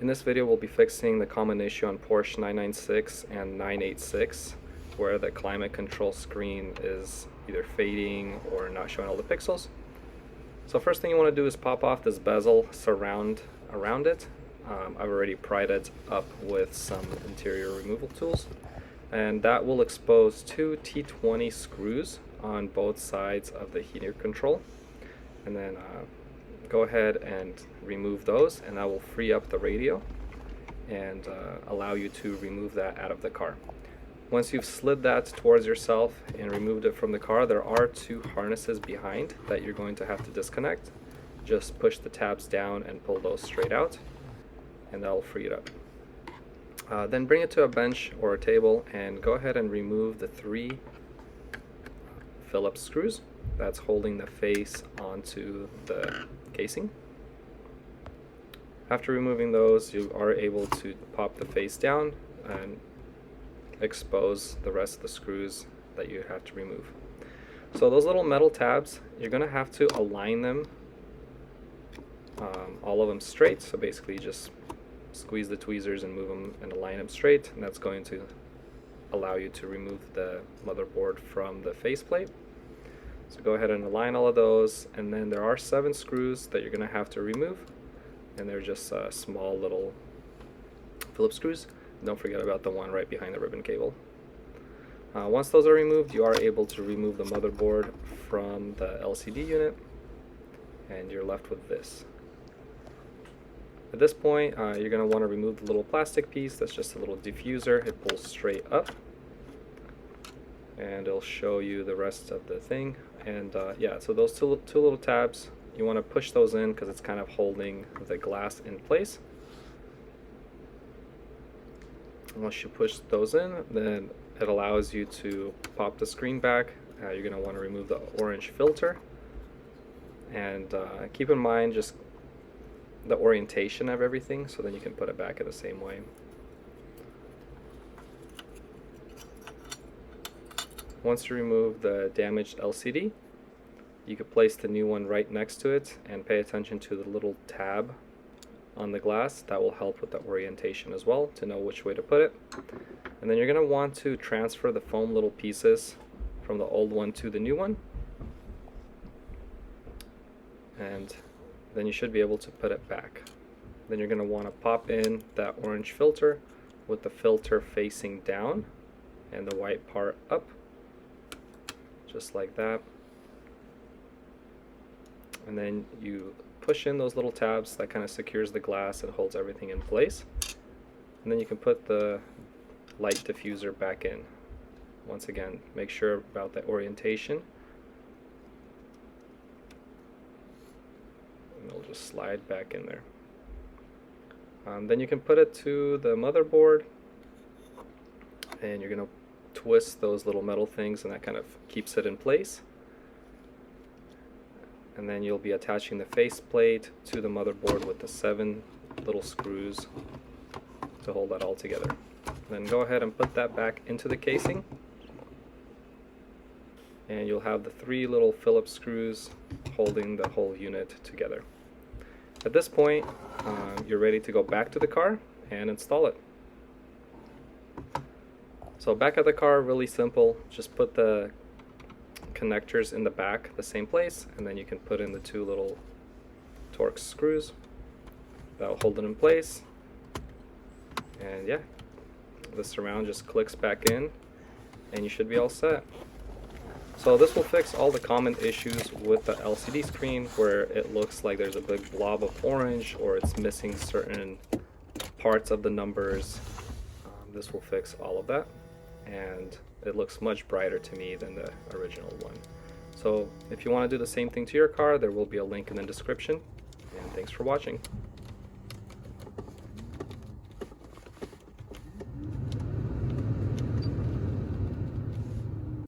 In this video we'll be fixing the common issue on Porsche 996 and 986 where the climate control screen is either fading or not showing all the pixels. So first thing you want to do is pop off this bezel surround around it. I've already pried it up with some interior removal tools, and that will expose two T20 screws on both sides of the heater control. And then go ahead and remove those, and that will free up the radio and allow you to remove that out of the car. Once you've slid that towards yourself and removed it from the car, there are two harnesses behind that you're going to have to disconnect. Just push the tabs down and pull those straight out, and that'll free it up. Then bring it to a bench or a table and go ahead and remove the three Phillips screws that's holding the face onto the casing. After removing those, you are able to pop the face down and expose the rest of the screws that you have to remove. So those little metal tabs, you're going to have to align them, all of them straight. So basically just squeeze the tweezers and move them and align them straight, and that's going to allow you to remove the motherboard from the faceplate. So go ahead and align all of those, and then there are 7 screws that you're going to have to remove, and they're just small little Phillips screws. Don't forget about the one right behind the ribbon cable. Once those are removed, you are able to remove the motherboard from the LCD unit, and you're left with this. At this point, you're going to want to remove the little plastic piece. That's just a little diffuser. It pulls straight up, and it'll show you the rest of the thing. And yeah, so those two little tabs, you want to push those in because it's kind of holding the glass in place. Once you push those in, then it allows you to pop the screen back. You're going to want to remove the orange filter, and keep in mind just the orientation of everything, so then you can put it back in the same way. Once you remove the damaged LCD, you could place the new one right next to it and pay attention to the little tab on the glass. That will help with the orientation as well, to know which way to put it. And then you're going to want to transfer the foam little pieces from the old one to the new one, and then you should be able to put it back. Then you're going to want to pop in that orange filter with the filter facing down and the white part up, just like that. And then you push in those little tabs. That kind of secures the glass and holds everything in place. And then you can put the light diffuser back in. Once again, make sure about the orientation. And it'll just slide back in there. Then you can put it to the motherboard, and you're going to twist those little metal things, and that kind of keeps it in place. And then you'll be attaching the faceplate to the motherboard with the 7 little screws to hold that all together. Then go ahead and put that back into the casing, and you'll have the 3 little Phillips screws holding the whole unit together. At this point, you're ready to go back to the car and install it. So back at the car, really simple. Just put the connectors in the back the same place, and then you can put in the 2 little Torx screws that'll hold it in place. And yeah, the surround just clicks back in, and you should be all set. So this will fix all the common issues with the LCD screen where it looks like there's a big blob of orange, or it's missing certain parts of the numbers. This will fix all of that, and it looks much brighter to me than the original one. So if you want to do the same thing to your car, there will be a link in the description, and thanks for watching.